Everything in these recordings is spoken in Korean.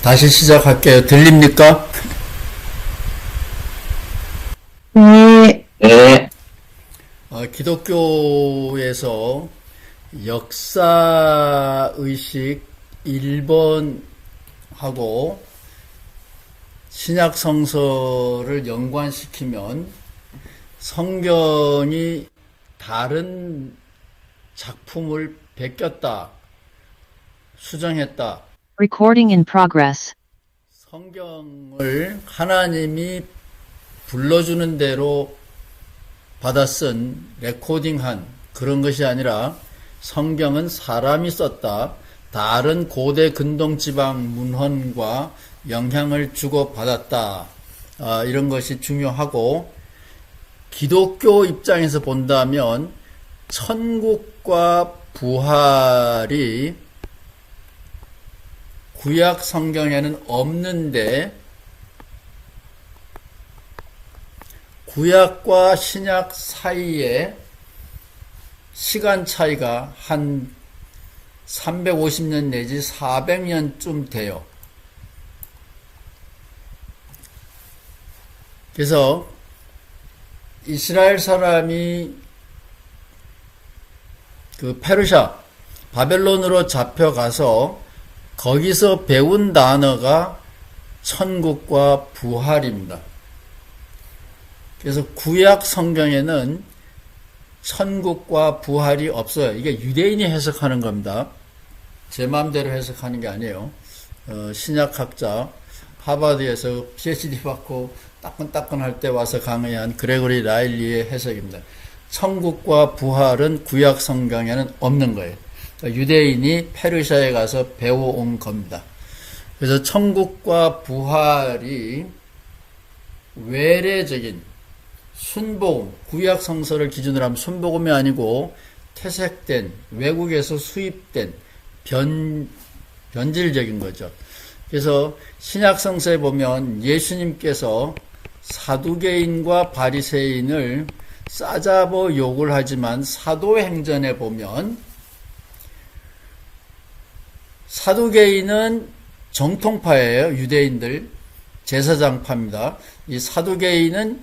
다시 시작할게요. 들립니까? 네, 네, 기독교에서 역사의식 1번하고 신약성서를 연관시키면 성경이 다른 작품을 베꼈다, 수정했다. Recording in progress. 성경을 하나님이 불러주는 대로 받아 쓴, 레코딩한 그런 것이 아니라 성경은 사람이 썼다. 다른 고대 근동지방 문헌과 영향을 주고받았다. 이런 것이 중요하고, 기독교 입장에서 본다면 천국과 부활이 구약 성경에는 없는데 구약과 신약 사이에 시간 차이가 한 350년 내지 400년쯤 돼요. 그래서 이스라엘 사람이 그 페르시아, 바벨론으로 잡혀가서 거기서 배운 단어가 천국과 부활입니다. 그래서 구약 성경에는 천국과 부활이 없어요. 이게 유대인이 해석하는 겁니다. 제 마음대로 해석하는 게 아니에요. 신약학자, 하버드에서 PhD 받고 따끈따끈할 때 와서 강의한 그레고리 라일리의 해석입니다. 천국과 부활은 구약 성경에는 없는 거예요. 유대인이 페르시아에 가서 배워온 겁니다. 그래서 천국과 부활이 외래적인 순복음, 구약 성서를 기준으로 하면 순복음이 아니고 퇴색된, 외국에서 수입된 변질적인 거죠. 그래서 신약 성서에 보면 예수님께서 사두개인과 바리새인을 싸잡아 욕을 하지만 사도행전에 보면 사두개인은 정통파예요. 유대인들 제사장파입니다. 이 사두개인은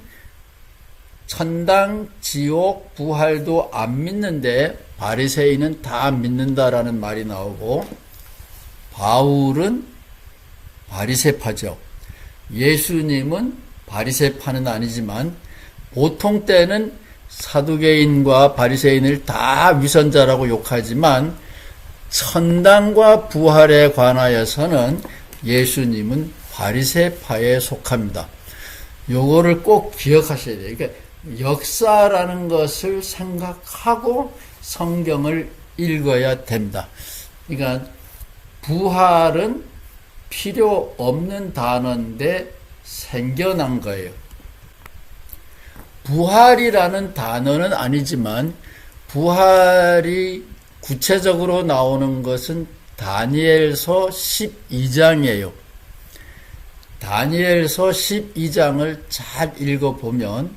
천당, 지옥, 부활도 안 믿는데 바리새인은 다 믿는다라는 말이 나오고, 바울은 바리새파죠. 예수님은 바리새파는 아니지만 보통 때는 사두개인과 바리새인을 다 위선자라고 욕하지만 천당과 부활에 관하여서는 예수님은 바리새파에 속합니다. 요거를 꼭 기억하셔야 돼요. 그러니까 역사라는 것을 생각하고 성경을 읽어야 됩니다. 그러니까 부활은 필요 없는 단어인데 생겨난 거예요. 부활이라는 단어는 아니지만 부활이 구체적으로 나오는 것은 다니엘서 12장이에요. 다니엘서 12장을 잘 읽어보면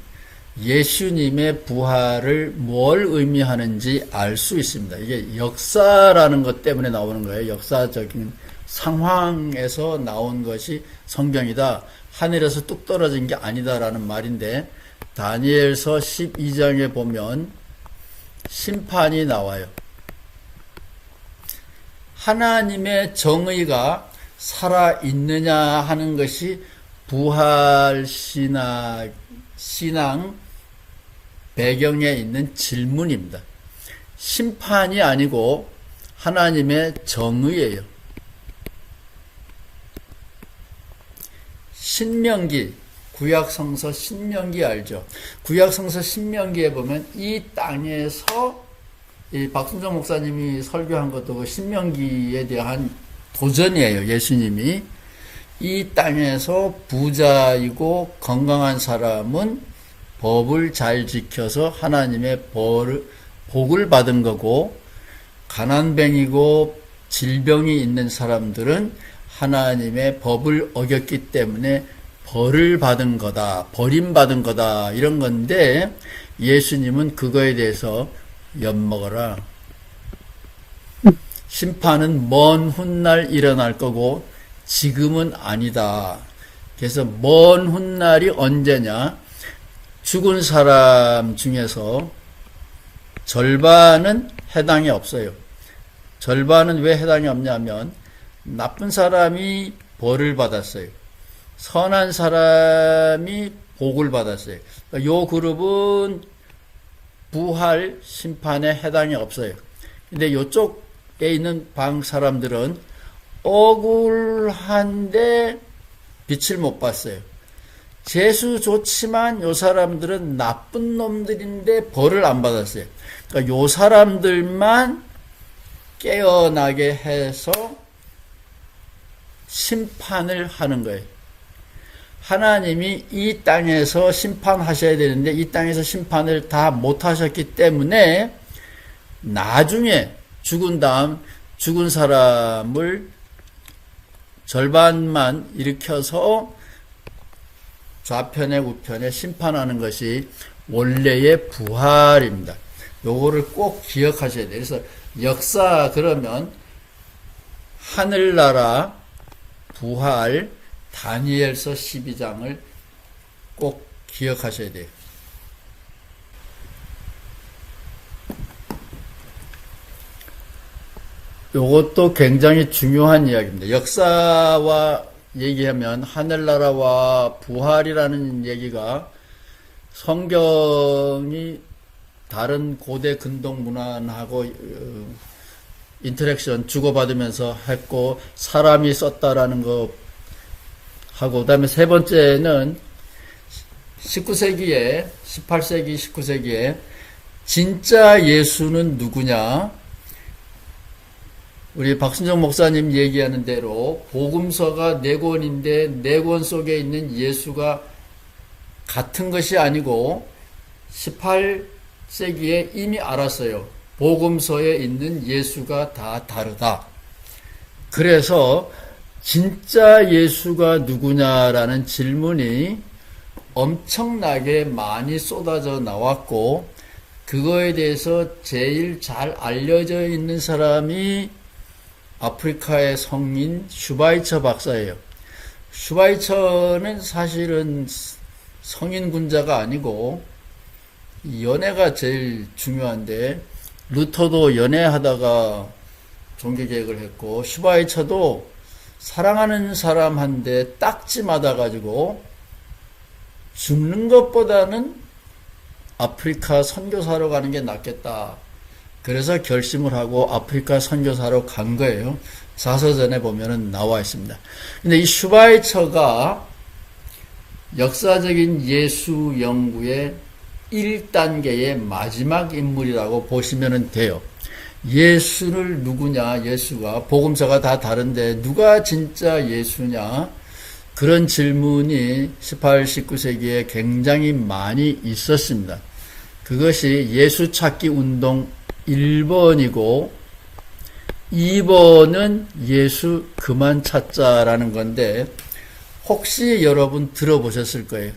예수님의 부활을 뭘 의미하는지 알 수 있습니다. 이게 역사라는 것 때문에 나오는 거예요. 역사적인 상황에서 나온 것이 성경이다. 하늘에서 뚝 떨어진 게 아니다라는 말인데, 다니엘서 12장에 보면 심판이 나와요. 하나님의 정의가 살아있느냐 하는 것이 부활신앙 배경에 있는 질문입니다. 심판이 아니고 하나님의 정의예요. 신명기, 구약성서 신명기 알죠? 구약성서 신명기에 보면 이 땅에서 이 박순정 목사님이 설교한 것도 그 신명기에 대한 도전이에요. 예수님이 이 땅에서 부자이고 건강한 사람은 법을 잘 지켜서 하나님의 복을 받은 거고, 가난뱅이고 질병이 있는 사람들은 하나님의 법을 어겼기 때문에 벌을 받은 거다, 버림받은 거다, 이런 건데, 예수님은 그거에 대해서 엿먹어라. 심판은 먼 훗날 일어날 거고 지금은 아니다. 그래서 먼 훗날이 언제냐? 죽은 사람 중에서 절반은 해당이 없어요. 절반은 왜 해당이 없냐면 나쁜 사람이 벌을 받았어요. 선한 사람이 복을 받았어요. 요 그룹은 부활 심판에 해당이 없어요. 근데 요쪽에 있는 방 사람들은 억울한데 빛을 못 봤어요. 재수 좋지만 요 사람들은 나쁜 놈들인데 벌을 안 받았어요. 그러니까 요 사람들만 깨어나게 해서 심판을 하는 거예요. 하나님이 이 땅에서 심판하셔야 되는데 이 땅에서 심판을 다 못하셨기 때문에 나중에 죽은 다음 죽은 사람을 절반만 일으켜서 좌편에 우편에 심판하는 것이 원래의 부활입니다. 요거를 꼭 기억하셔야 돼요. 그래서 역사 그러면 하늘나라, 부활, 다니엘서 12장을 꼭 기억하셔야 돼요. 요것도 굉장히 중요한 이야기입니다. 역사와 얘기하면 하늘나라와 부활이라는 얘기가 성경이 다른 고대 근동 문화하고 인터랙션 주고받으면서 했고 사람이 썼다라는 거 하고 그다음에 세 번째는 19세기에 18세기 19세기에 진짜 예수는 누구냐? 우리 박순정 목사님 얘기하는 대로 복음서가 4권인데 4권 속에 있는 예수가 같은 것이 아니고 18세기에 이미 알았어요. 복음서에 있는 예수가 다 다르다. 그래서 진짜 예수가 누구냐라는 질문이 엄청나게 많이 쏟아져 나왔고 그거에 대해서 제일 잘 알려져 있는 사람이 아프리카의 성인 슈바이처 박사예요. 슈바이처는 사실은 성인 군자가 아니고 연애가 제일 중요한데 루터도 연애하다가 종교개혁을 했고 슈바이처도 사랑하는 사람한테 딱지 맞아가지고 죽는 것보다는 아프리카 선교사로 가는 게 낫겠다. 그래서 결심을 하고 아프리카 선교사로 간 거예요. 자서전에 보면은 나와 있습니다. 근데 이 슈바이처가 역사적인 예수 연구의 1단계의 마지막 인물이라고 보시면 돼요. 예수를 누구냐? 예수가 복음서가 다 다른데 누가 진짜 예수냐? 그런 질문이 18, 19세기에 굉장히 많이 있었습니다. 그것이 예수 찾기 운동 1번이고 2번은 예수 그만 찾자라는 건데 혹시 여러분 들어보셨을 거예요.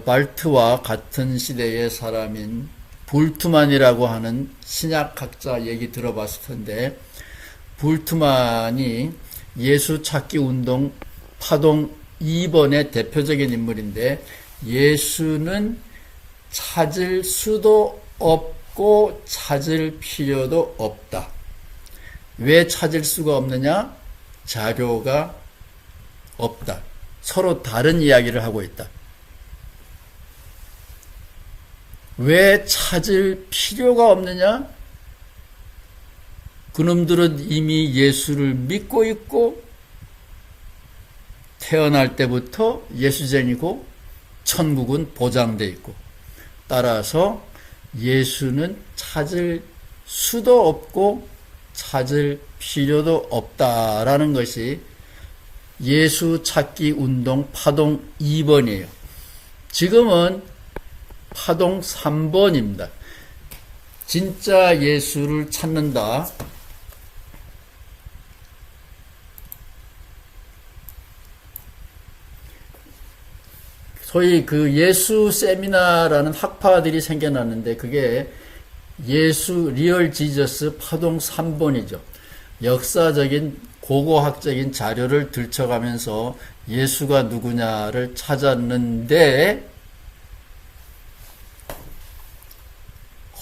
발트와 같은 시대의 사람인 불트만이라고 하는 신약학자 얘기 들어봤을 텐데 불트만이 예수 찾기 운동 파동 2번의 대표적인 인물인데 예수는 찾을 수도 없고 찾을 필요도 없다. 왜 찾을 수가 없느냐? 자료가 없다. 서로 다른 이야기를 하고 있다. 왜 찾을 필요가 없느냐? 그놈들은 이미 예수를 믿고 있고 태어날 때부터 예수쟁이고 천국은 보장되어 있고 따라서 예수는 찾을 수도 없고 찾을 필요도 없다라는 것이 예수 찾기 운동 파동 2번이에요. 지금은 파동 3번입니다. 진짜 예수를 찾는다. 소위 그 예수 세미나라는 학파들이 생겨났는데 그게 예수 리얼 지저스 파동 3번이죠. 역사적인 고고학적인 자료를 들춰가면서 예수가 누구냐를 찾았는데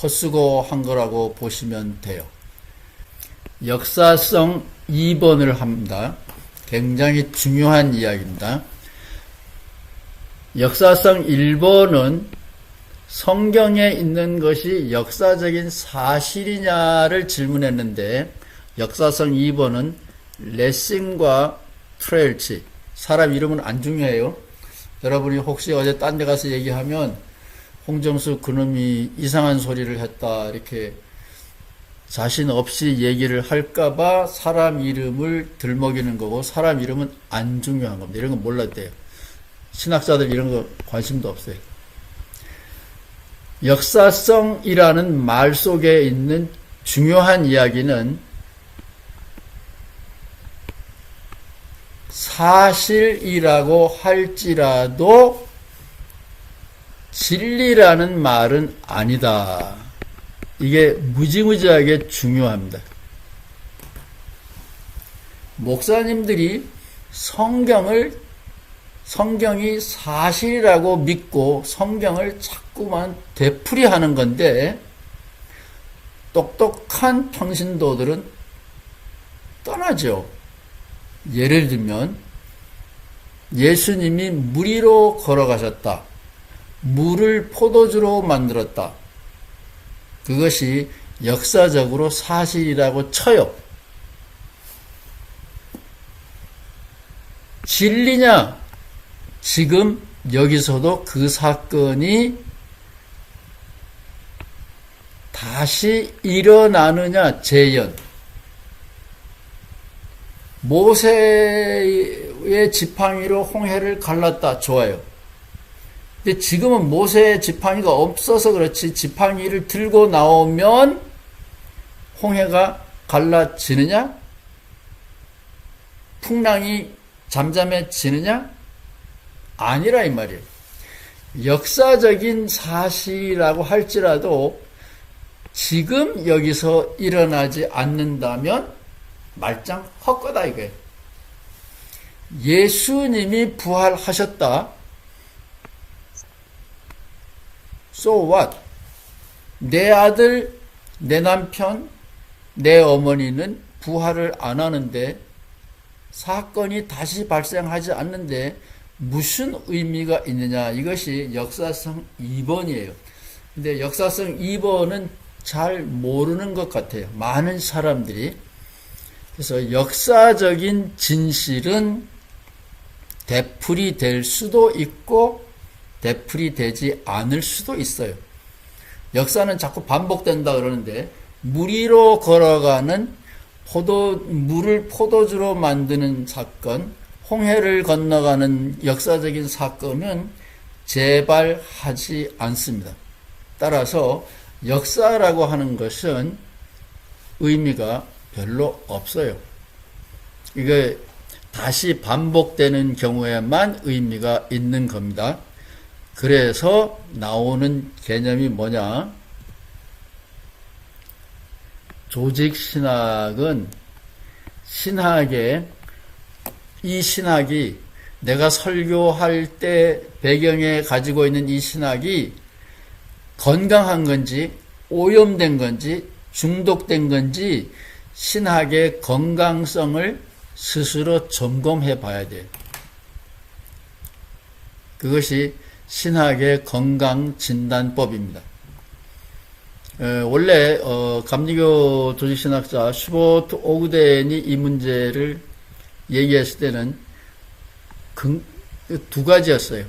헛수고한 거라고 보시면 돼요. 역사성 2번을 합니다. 굉장히 중요한 이야기입니다. 역사성 1번은 성경에 있는 것이 역사적인 사실이냐를 질문했는데, 역사성 2번은 레싱과 트레일치, 사람 이름은 안 중요해요. 여러분이 혹시 어제 딴 데 가서 얘기하면 홍정수 그놈이 이상한 소리를 했다 이렇게 자신 없이 얘기를 할까봐 사람 이름을 들먹이는 거고, 사람 이름은 안 중요한 겁니다. 이런 거 몰라도 돼요. 신학자들 이런 거 관심도 없어요. 역사성이라는 말 속에 있는 중요한 이야기는 사실이라고 할지라도 진리라는 말은 아니다. 이게 무지무지하게 중요합니다. 목사님들이 성경이 사실이라고 믿고 성경을 자꾸만 되풀이하는 건데, 똑똑한 평신도들은 떠나죠. 예를 들면 예수님이 물 위로 걸어가셨다. 물을 포도주로 만들었다. 그것이 역사적으로 사실이라고 쳐요. 진리냐? 지금 여기서도 그 사건이 다시 일어나느냐, 재현. 모세의 지팡이로 홍해를 갈랐다. 좋아요. 근데 지금은 모세의 지팡이가 없어서 그렇지, 지팡이를 들고 나오면 홍해가 갈라지느냐? 풍랑이 잠잠해지느냐? 아니라 이 말이에요. 역사적인 사실이라고 할지라도 지금 여기서 일어나지 않는다면 말짱 헛거다 이거예요. 예수님이 부활하셨다. So what? 내 아들, 내 남편, 내 어머니는 부활을 안 하는데, 사건이 다시 발생하지 않는데 무슨 의미가 있느냐. 이것이 역사성 2번이에요. 근데 역사성 2번은 잘 모르는 것 같아요. 많은 사람들이. 그래서 역사적인 진실은 되풀이 될 수도 있고 되풀이 되지 않을 수도 있어요. 역사는 자꾸 반복된다 그러는데, 물 위로 걸어가는 물을 포도주로 만드는 사건, 홍해를 건너가는 역사적인 사건은 재발하지 않습니다. 따라서 역사라고 하는 것은 의미가 별로 없어요. 이게 다시 반복되는 경우에만 의미가 있는 겁니다. 그래서 나오는 개념이 뭐냐? 조직신학은 이 신학이 내가 설교할 때 배경에 가지고 있는 이 신학이 건강한 건지 오염된 건지 중독된 건지 신학의 건강성을 스스로 점검해 봐야 돼요. 그것이 신학의 건강진단법입니다. 원래 감리교 조직신학자 슈버트 오그덴이 이 문제를 얘기했을 때는 두 가지였어요.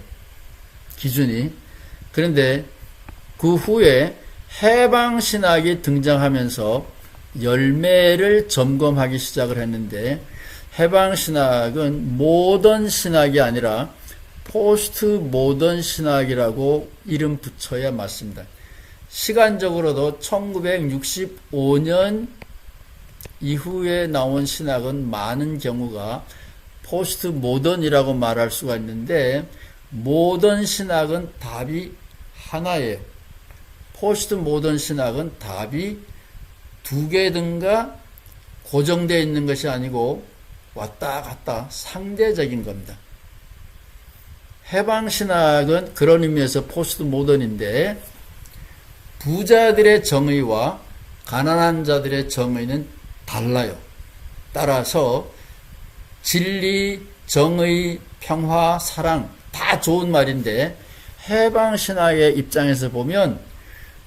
기준이. 그런데 그 후에 해방신학이 등장하면서 열매를 점검하기 시작을 했는데, 해방신학은 모던 신학이 아니라 포스트 모던 신학이라고 이름 붙여야 맞습니다. 시간적으로도 1965년 이후에 나온 신학은 많은 경우가 포스트 모던이라고 말할 수가 있는데, 모던 신학은 답이 하나예요. 포스트 모던 신학은 답이 두 개든가 고정되어 있는 것이 아니고 왔다 갔다 상대적인 겁니다. 해방신학은 그런 의미에서 포스트 모던인데 부자들의 정의와 가난한 자들의 정의는 달라요. 따라서 진리, 정의, 평화, 사랑 다 좋은 말인데 해방신학의 입장에서 보면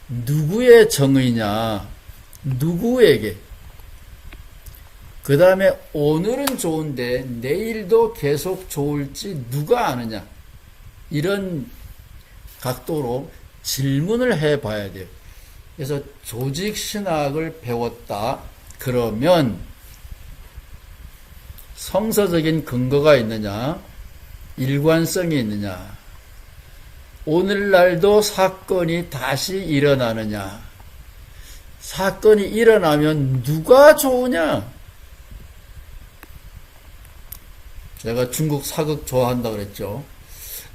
누구의 정의냐, 누구에게, 그 다음에 오늘은 좋은데 내일도 계속 좋을지 누가 아느냐, 이런 각도로 질문을 해봐야 돼요. 그래서 조직신학을 배웠다 그러면 성서적인 근거가 있느냐, 일관성이 있느냐, 오늘날도 사건이 다시 일어나느냐, 사건이 일어나면 누가 좋으냐. 제가 중국 사극 좋아한다 그랬죠.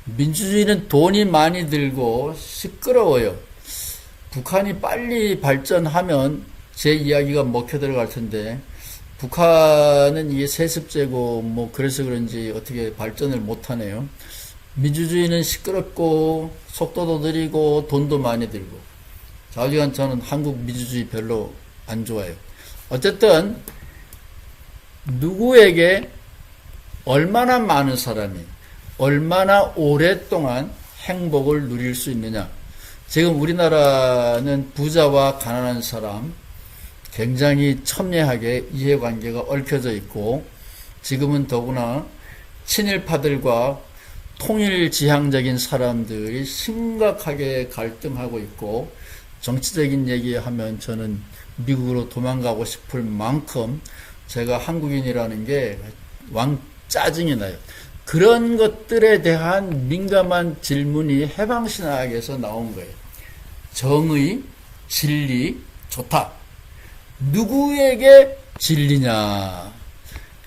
민주주의는 돈이 많이 들고 시끄러워요. 북한이 빨리 발전하면 제 이야기가 먹혀 들어갈 텐데 북한은 이게 세습제고 뭐 그래서 그런지 어떻게 발전을 못하네요. 민주주의는 시끄럽고 속도도 느리고 돈도 많이 들고. 좌우지간 저는 한국 민주주의 별로 안 좋아해요. 어쨌든 누구에게 얼마나 많은 사람이 얼마나 오랫동안 행복을 누릴 수 있느냐. 지금 우리나라는 부자와 가난한 사람 굉장히 첨예하게 이해관계가 얽혀져 있고 지금은 더구나 친일파들과 통일지향적인 사람들이 심각하게 갈등하고 있고 정치적인 얘기하면 저는 미국으로 도망가고 싶을 만큼 제가 한국인이라는 게 왕 짜증이 나요. 그런 것들에 대한 민감한 질문이 해방신학에서 나온 거예요. 정의, 진리, 좋다. 누구에게 진리냐?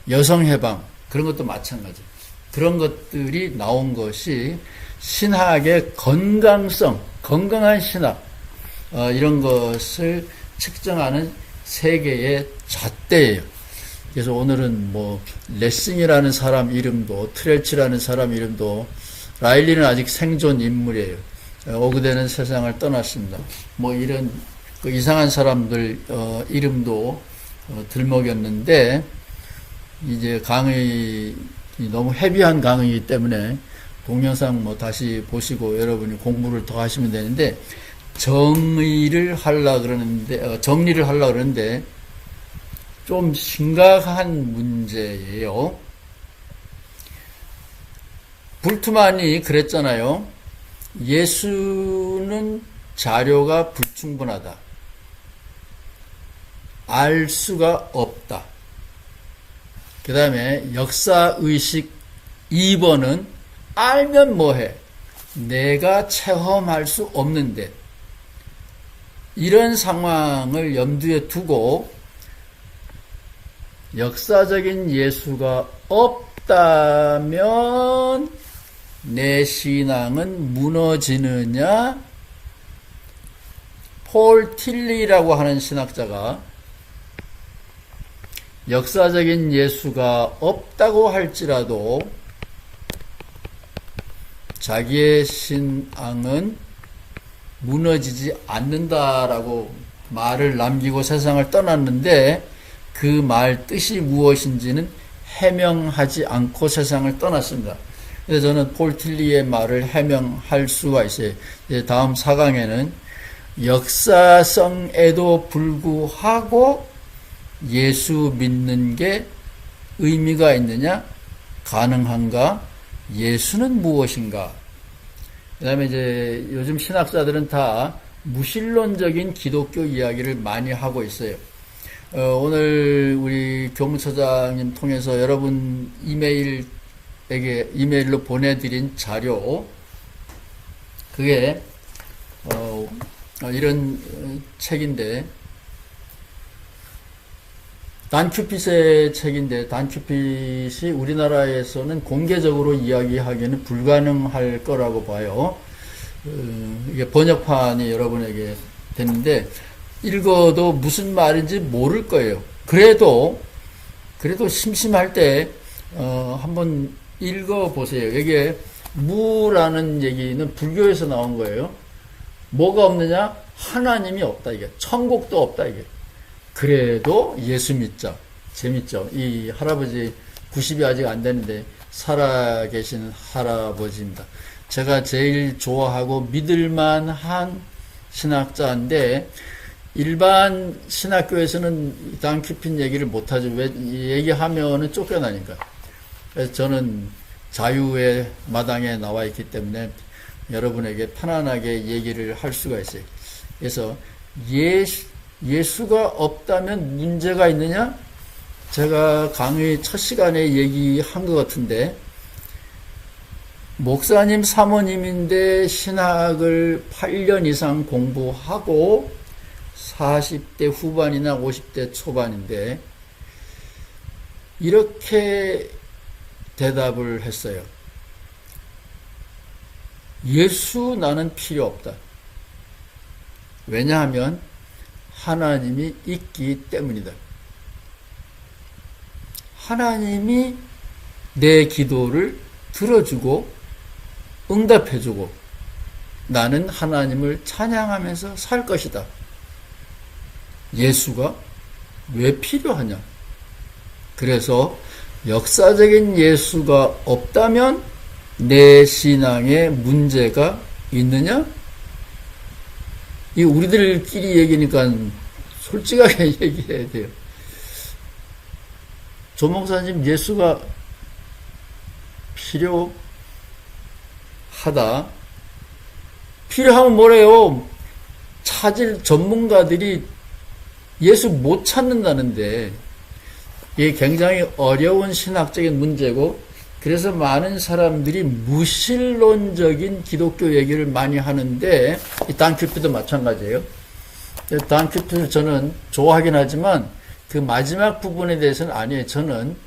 여성해방, 그런 것도 마찬가지. 그런 것들이 나온 것이 신학의 건강성, 건강한 신학, 이런 것을 측정하는 세계의 잣대예요. 그래서 오늘은 뭐 레싱이라는 사람 이름도 트렐치라는 사람 이름도 라일리는 아직 생존 인물이에요. 오그대는 세상을 떠났습니다. 뭐 이런 그 이상한 사람들 이름도 들먹였는데 이제 강의 너무 헤비한 강의이기 때문에 동영상 뭐 다시 보시고 여러분이 공부를 더 하시면 되는데 정리를 하려 그러는데 좀 심각한 문제예요. 불트만이 그랬잖아요. 예수는 자료가 불충분하다. 알 수가 없다. 그 다음에 역사의식 2번은 알면 뭐해? 내가 체험할 수 없는데. 이런 상황을 염두에 두고 역사적인 예수가 없다면 내 신앙은 무너지느냐? 폴 틸리라고 하는 신학자가 역사적인 예수가 없다고 할지라도 자기의 신앙은 무너지지 않는다라고 말을 남기고 세상을 떠났는데 그 말 뜻이 무엇인지는 해명하지 않고 세상을 떠났습니다. 그래서 저는 폴 틸리의 말을 해명할 수가 있어요. 다음 4강에는 역사성에도 불구하고 예수 믿는 게 의미가 있느냐? 가능한가? 예수는 무엇인가? 그 다음에 이제 요즘 신학자들은 다 무신론적인 기독교 이야기를 많이 하고 있어요. 오늘 우리 교무처장님 통해서 여러분 이메일로 보내드린 자료, 그게, 이런 책인데, 단 큐핏의 책인데, 단 큐핏이 우리나라에서는 공개적으로 이야기하기는 불가능할 거라고 봐요. 이게 번역판이 여러분에게 됐는데, 읽어도 무슨 말인지 모를 거예요. 그래도 그래도 심심할 때 한번 읽어보세요. 여기에 무라는 얘기는 불교에서 나온 거예요. 뭐가 없느냐? 하나님이 없다 이게. 천국도 없다 이게. 그래도 예수 믿자. 재밌죠? 이 할아버지 90이 아직 안 되는데 살아계신 할아버지입니다. 제가 제일 좋아하고 믿을만한 신학자인데 일반 신학교에서는 당 깊은 얘기를 못하죠. 왜 얘기하면은 쫓겨나니까. 그래서 저는 자유의 마당에 나와 있기 때문에 여러분에게 편안하게 얘기를 할 수가 있어요. 그래서 예수가 없다면 문제가 있느냐? 제가 강의 첫 시간에 얘기한 것 같은데 목사님 사모님인데 신학을 8년 이상 공부하고 40대 후반이나 50대 초반인데 이렇게 대답을 했어요. 예수 나는 필요 없다. 왜냐하면 하나님이 있기 때문이다. 하나님이 내 기도를 들어주고 응답해주고 나는 하나님을 찬양하면서 살 것이다. 예수가 왜 필요하냐? 그래서 역사적인 예수가 없다면 내 신앙에 문제가 있느냐? 이 우리들끼리 얘기니까 솔직하게 얘기해야 돼요. 조 목사님 예수가 필요하다. 필요하면 뭐래요? 찾을 전문가들이 예수 못 찾는다는데 이게 굉장히 어려운 신학적인 문제고 그래서 많은 사람들이 무신론적인 기독교 얘기를 많이 하는데 이 단큐피도 마찬가지예요. 단큐피를 저는 좋아하긴 하지만 그 마지막 부분에 대해서는 아니에요. 저는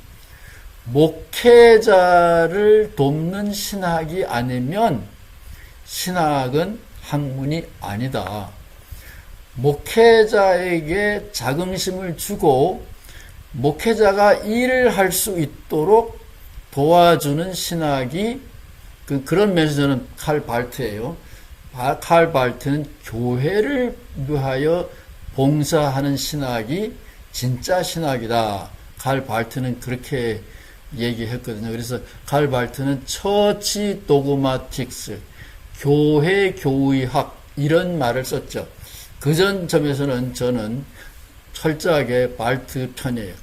목회자를 돕는 신학이 아니면 신학은 학문이 아니다. 목회자에게 자긍심을 주고 목회자가 일을 할 수 있도록 도와주는 신학이 그런 면에서 저는 칼 발트예요. 칼 발트는 교회를 위하여 봉사하는 신학이 진짜 신학이다. 칼 발트는 그렇게 얘기했거든요. 그래서 칼 발트는 처치 도그마틱스, 교회 교의학 이런 말을 썼죠. 그 전 점에서는 저는 철저하게 발트 편이에요.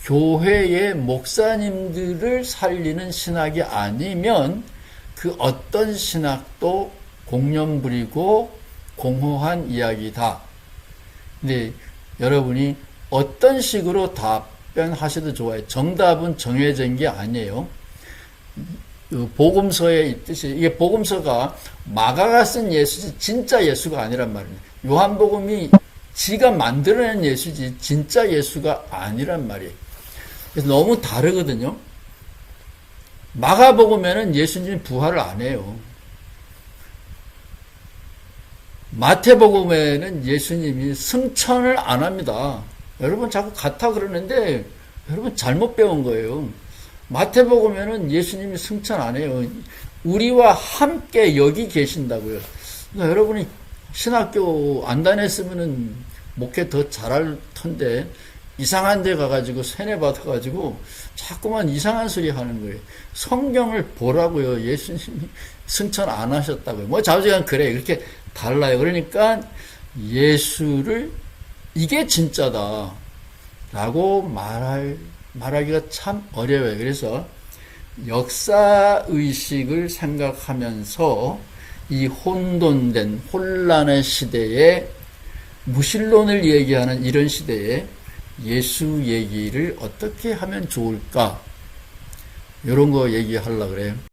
교회의 목사님들을 살리는 신학이 아니면 그 어떤 신학도 공연부리고 공허한 이야기다. 근데 여러분이 어떤 식으로 답변하셔도 좋아요. 정답은 정해진 게 아니에요. 복음서에 있듯이 이게 복음서가 마가가 쓴 예수지 진짜 예수가 아니란 말입니다. 요한복음이 지가 만들어낸 예수지 진짜 예수가 아니란 말이에요. 그래서 너무 다르거든요. 마가복음에는 예수님이 부활을 안 해요. 마태복음에는 예수님이 승천을 안 합니다. 여러분 자꾸 같아 그러는데 여러분 잘못 배운 거예요. 마태복음에는 예수님이 승천 안 해요. 우리와 함께 여기 계신다고요. 그러니까 여러분이 신학교 안 다녔으면은 목회 더 잘할 텐데 이상한 데 가가지고 세뇌 받아가지고 자꾸만 이상한 소리 하는 거예요. 성경을 보라고요. 예수님이 승천 안 하셨다고요. 뭐 자우지간 그래. 이렇게 달라요. 그러니까 예수를 이게 진짜다 라고 말하기가 참 어려워요. 그래서 역사의식을 생각하면서 이 혼돈된 혼란의 시대에 무신론을 얘기하는 이런 시대에 예수 얘기를 어떻게 하면 좋을까? 이런 거 얘기하려고 그래요.